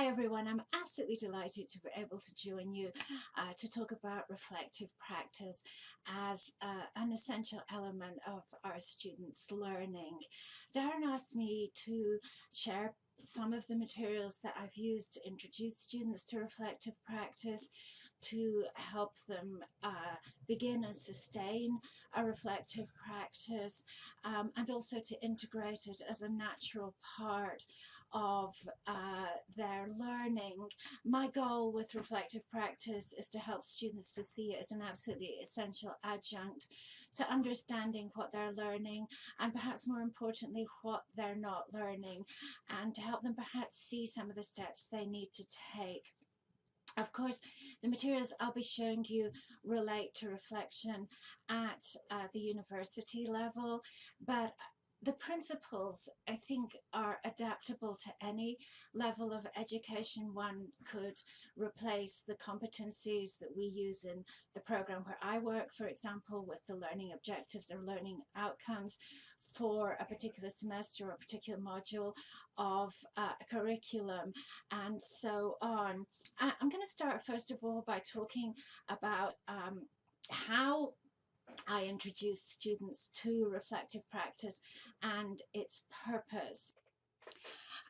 everyone, I'm absolutely delighted to be able to join you to talk about reflective practice as an essential element of our students' learning. Darren asked me to share some of the materials that I've used to introduce students to reflective practice, to help them begin and sustain a reflective practice, and also to integrate it as a natural part of their learning. My goal with reflective practice is to help students to see it as an absolutely essential adjunct to understanding what they're learning, and perhaps more importantly what they're not learning, and to help them perhaps see some of the steps they need to take. Of course, the materials I'll be showing you relate to reflection at the university level, but the principles, I think, are adaptable to any level of education. One could replace the competencies that we use in the program where I work, for example, with the learning objectives or learning outcomes for a particular semester or a particular module of a curriculum, and so on. I'm going to start first of all by talking about how I introduce students to reflective practice and its purpose.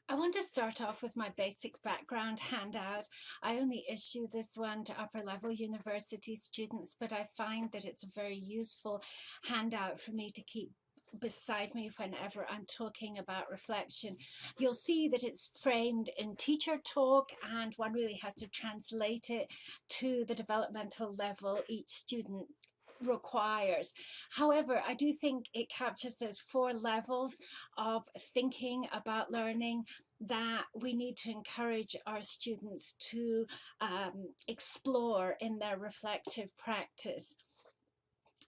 I want to start off with my basic background handout. I only issue this one to upper level university students, but I find that it's a very useful handout for me to keep beside me whenever I'm talking about reflection. You'll see that it's framed in teacher talk, and one really has to translate it to the developmental level each student requires. However, I do think it captures those 4 levels of thinking about learning that we need to encourage our students to explore in their reflective practice.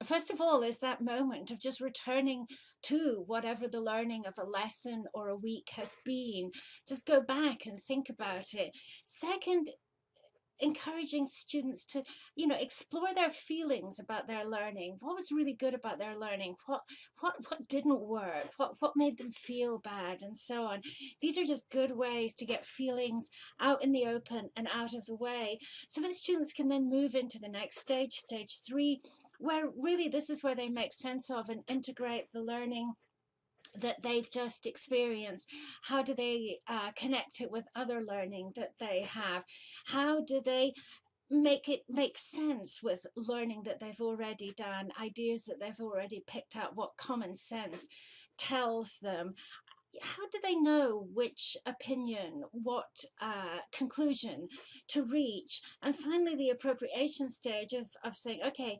First of all is that moment of just returning to whatever the learning of a lesson or a week has been. Just go back and think about it. Second, encouraging students to, explore their feelings about their learning. What was really good about their learning? What didn't work? What made them feel bad, and so on. These are just good ways to get feelings out in the open and out of the way, so that students can then move into the next stage, stage 3, where really this is where they make sense of and integrate the learning that they've just experienced. How do they connect it with other learning that they have? How do they make it make sense with learning that they've already done, ideas that they've already picked up? What common sense tells them? How do they know which opinion, what conclusion to reach? And finally, the appropriation stage of saying, okay,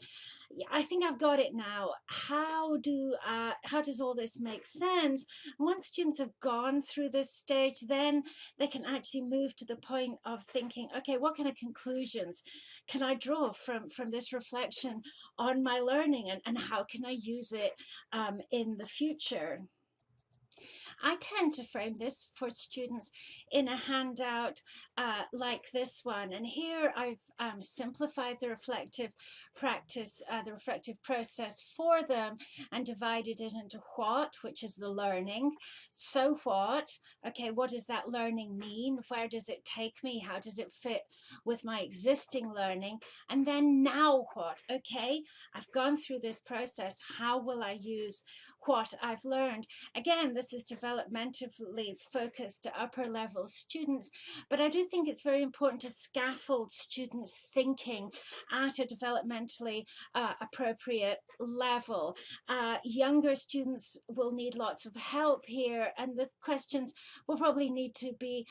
I think I've got it now. How does all this make sense? And once students have gone through this stage, then they can actually move to the point of thinking, okay, what kind of conclusions can I draw from this reflection on my learning, and how can I use it in the future? I tend to frame this for students in a handout like this one. And here I've simplified the reflective practice, the reflective process for them, and divided it into what, which is the learning. So what? Okay, what does that learning mean? Where does it take me? How does it fit with my existing learning? And then now what? Okay, I've gone through this process. How will I use what I've learned? Again, this is developmentally focused to upper level students, but I do think it's very important to scaffold students' thinking at a developmentally appropriate level. Younger students will need lots of help here, and the questions will probably need to be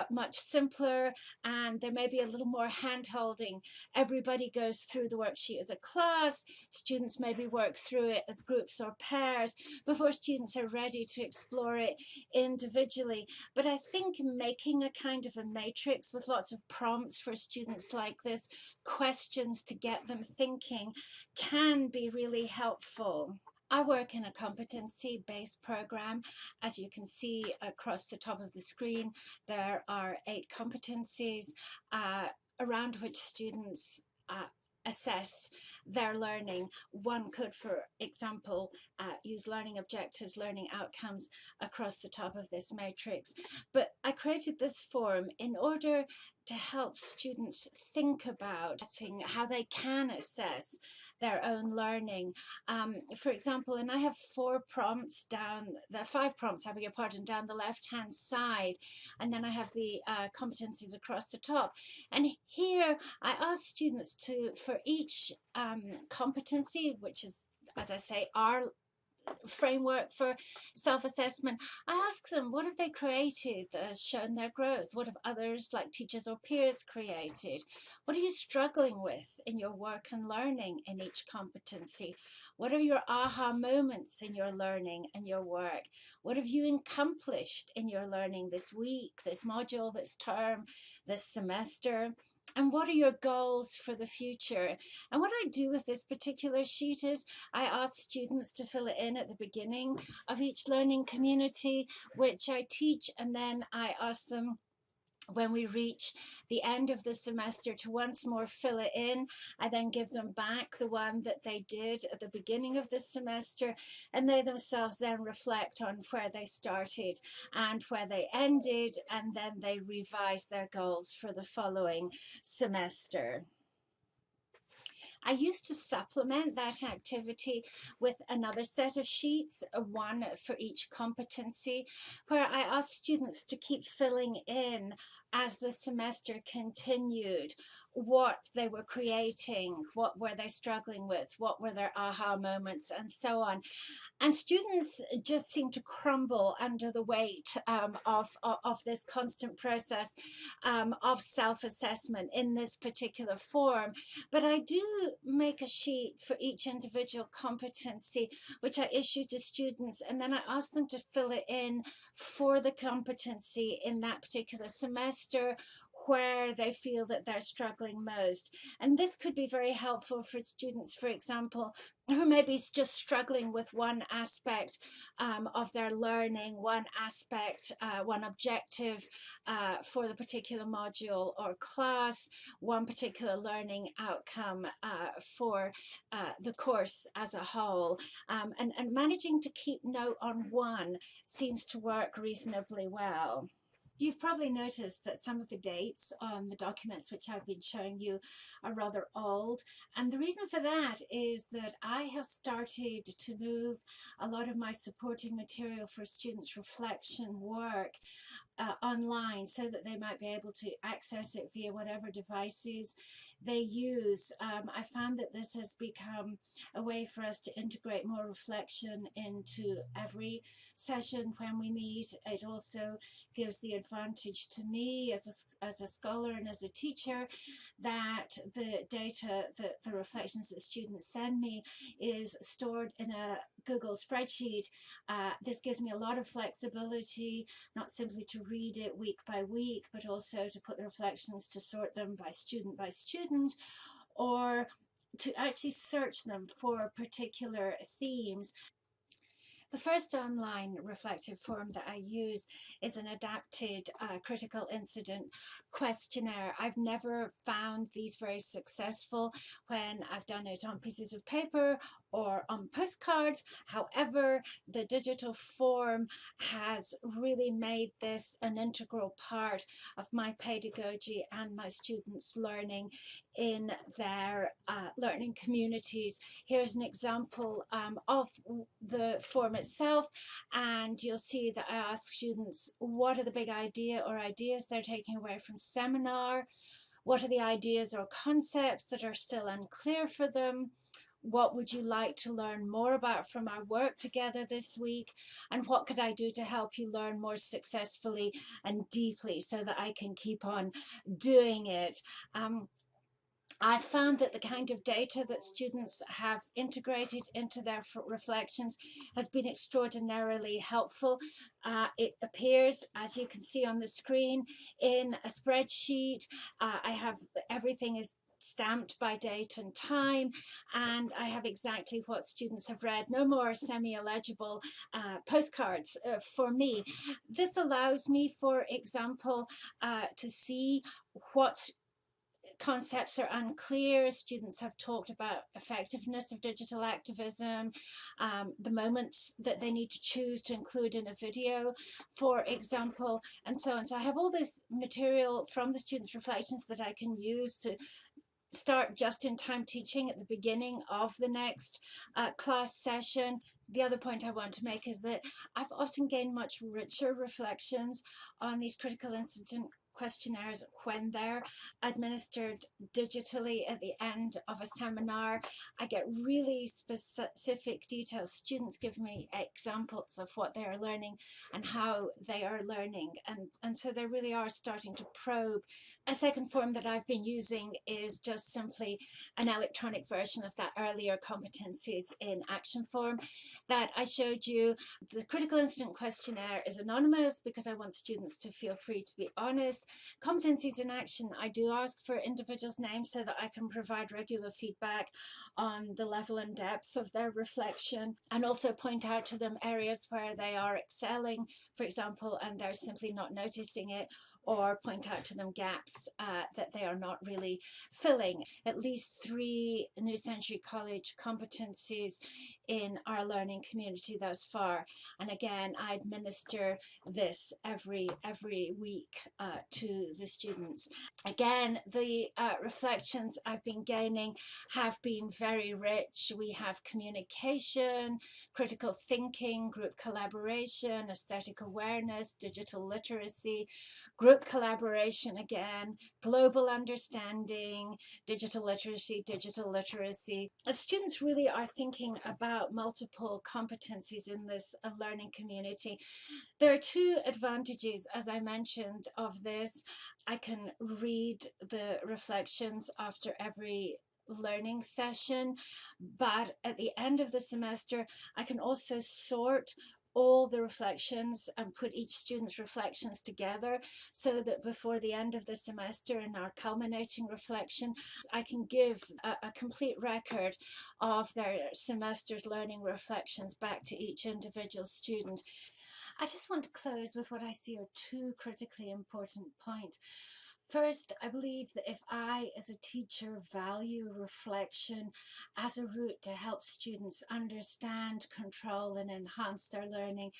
much simpler, and there may be a little more hand-holding. Everybody goes through the worksheet as a class. Students maybe work through it as groups or pairs before students are ready to explore it individually. But I think making a kind of a matrix with lots of prompts for students like this, questions to get them thinking, can be really helpful. I work in a competency-based program. As you can see across the top of the screen, there are 8 competencies around which students assess their learning. One could, for example, use learning objectives, learning outcomes across the top of this matrix. But I created this form in order to help students think about how they can assess their own learning. For example, and I have 5 prompts, I beg your pardon, down the left-hand side, and then I have the competencies across the top. And here I ask students to, for each competency, which is, as I say, our framework for self-assessment, I ask them, what have they created that has shown their growth? What have others, like teachers or peers, created? What are you struggling with in your work and learning in each competency? What are your aha moments in your learning and your work? What have you accomplished in your learning this week, this module, this term, this semester? And what are your goals for the future? And what I do with this particular sheet is I ask students to fill it in at the beginning of each learning community, which I teach, and then I ask them when we reach the end of the semester to once more fill it in. I then give them back the one that they did at the beginning of the semester, and they themselves then reflect on where they started and where they ended, and then they revise their goals for the following semester. I used to supplement that activity with another set of sheets, one for each competency, where I asked students to keep filling in as the semester continued what they were creating, what were they struggling with, what were their aha moments, and so on. And students just seem to crumble under the weight of this constant process of self-assessment in this particular form. But I do make a sheet for each individual competency, which I issue to students, and then I ask them to fill it in for the competency in that particular semester where they feel that they're struggling most. And this could be very helpful for students, for example, who may be just struggling with one aspect of their learning, one aspect, one objective for the particular module or class, one particular learning outcome for the course as a whole. And managing to keep note on one seems to work reasonably well. You've probably noticed that some of the dates on the documents which I've been showing you are rather old. And the reason for that is that I have started to move a lot of my supporting material for students' reflection work online so that they might be able to access it via whatever devices they use. I found that this has become a way for us to integrate more reflection into every session when we meet. It also gives the advantage to me as a scholar and as a teacher that the data, the reflections that students send me is stored in a Google spreadsheet. This gives me a lot of flexibility, not simply to read it week by week, but also to put the reflections, to sort them by student, or to actually search them for particular themes. The first online reflective form that I use is an adapted critical incident questionnaire. I've never found these very successful when I've done it on pieces of paper or on postcards. However, the digital form has really made this an integral part of my pedagogy and my students' learning in their learning communities. Here's an example of the form itself, and you'll see that I ask students what are the big idea or ideas they're taking away from seminar, what are the ideas or concepts that are still unclear for them, what would you like to learn more about from our work together this week, and what could I do to help you learn more successfully and deeply so that I can keep on doing it. I found that the kind of data that students have integrated into their reflections has been extraordinarily helpful. It appears, as you can see on the screen, in a spreadsheet. I have everything is stamped by date and time, and I have exactly what students have read. No more semi-illegible postcards for me. This allows me, for example, to see what concepts are unclear. Students have talked about effectiveness of digital activism, the moments that they need to choose to include in a video, for example, and so on. So I have all this material from the students' reflections that I can use to start just-in-time teaching at the beginning of the next class session. The other point I want to make is that I've often gained much richer reflections on these critical incident questionnaires when they're administered digitally at the end of a seminar. I get really specific details. Students give me examples of what they are learning and how they are learning, and so they really are starting to probe. A second form that I've been using is just simply an electronic version of that earlier competencies in action form that I showed you. The critical incident questionnaire is anonymous because I want students to feel free to be honest. Competencies in action, I do ask for individuals' names so that I can provide regular feedback on the level and depth of their reflection, and also point out to them areas where they are excelling, for example, and they're simply not noticing it, or point out to them gaps that they are not really filling. At least 3 New Century College competencies in our learning community thus far. And again, I administer this every week to the students. Again, the reflections I've been gaining have been very rich. We have communication, critical thinking, group collaboration, aesthetic awareness, digital literacy, group collaboration again, global understanding, digital literacy. The students really are thinking about multiple competencies in this learning community. There are 2 advantages, as I mentioned, of this. I can read the reflections after every learning session, but at the end of the semester, I can also sort all the reflections and put each student's reflections together so that before the end of the semester in our culminating reflection, I can give a complete record of their semester's learning reflections back to each individual student. I just want to close with what I see are 2 critically important points. First, I believe that if I, as a teacher, value reflection as a route to help students understand, control, and enhance their learning,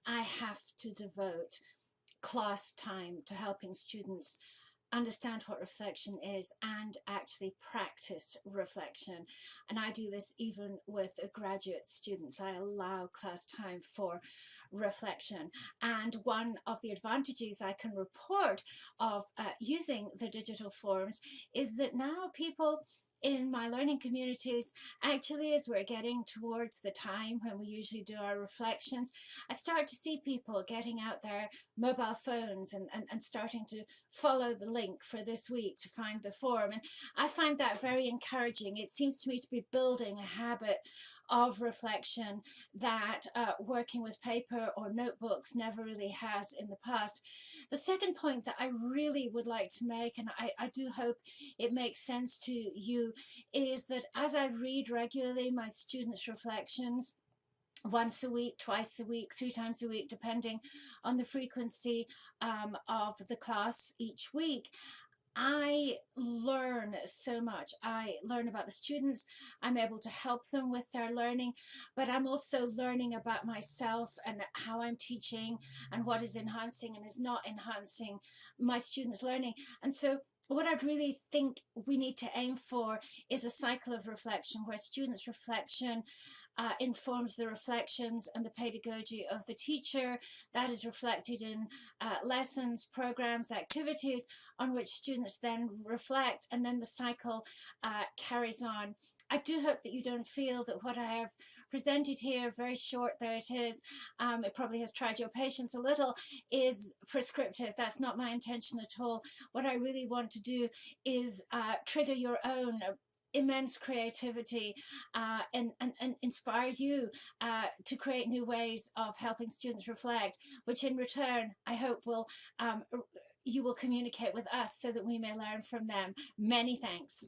I have to devote class time to helping students understand what reflection is and actually practice reflection. And I do this even with graduate students. I allow class time for reflection. And one of the advantages I can report of using the digital forms is that now people in my learning communities, actually, as we're getting towards the time when we usually do our reflections, I start to see people getting out their mobile phones and starting to follow the link for this week to find the form. And I find that very encouraging. It seems to me to be building a habit of reflection that working with paper or notebooks never really has in the past. The second point that I really would like to make, and I do hope it makes sense to you, is that as I read regularly my students' reflections, once a week, twice a week, 3 times a week, depending on the frequency of the class each week, I learn so much. I learn about the students. I'm able to help them with their learning, but I'm also learning about myself and how I'm teaching and what is enhancing and is not enhancing my students' learning. And so what I'd really think we need to aim for is a cycle of reflection where students' reflection informs the reflections and the pedagogy of the teacher. That is reflected in lessons, programs, activities on which students then reflect, and then the cycle carries on. I do hope that you don't feel that what I have presented here, very short though it is, it probably has tried your patience a little, is prescriptive. That's not my intention at all. What I really want to do is trigger your own immense creativity and inspire you to create new ways of helping students reflect, which in return I hope will you will communicate with us so that we may learn from them. Many thanks.